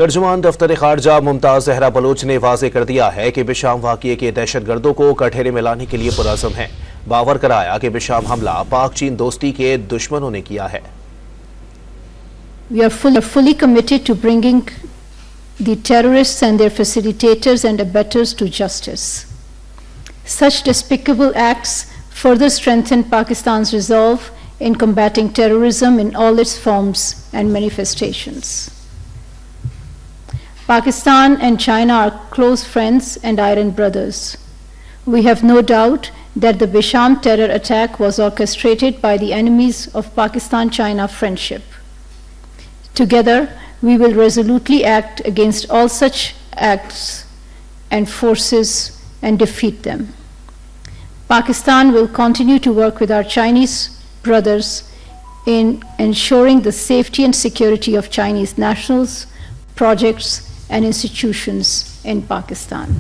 ترجمان دفتر خارجہ ممتاز زہرا بلوچ نے واضح کر دیا ہے کہ بشام واقعے کے دہشت گردوں کو کٹہرے میں لانے کے لیے پرعزم ہیں. باور کرایا کہ بشام حملہ پاک چین دوستی کے دشمنوں نے کیا ہے. We are fully committed to bringing the terrorists and their facilitators and abettors to justice. Such despicable acts further strengthen Pakistan's resolve in combating terrorism in all its forms and manifestations. Pakistan and China are close friends and iron brothers. We have no doubt that the Besham terror attack was orchestrated by the enemies of Pakistan-China friendship. Together, we will resolutely act against all such acts and forces and defeat them. Pakistan will continue to work with our Chinese brothers in ensuring the safety and security of Chinese nationals, projects, and institutions in Pakistan.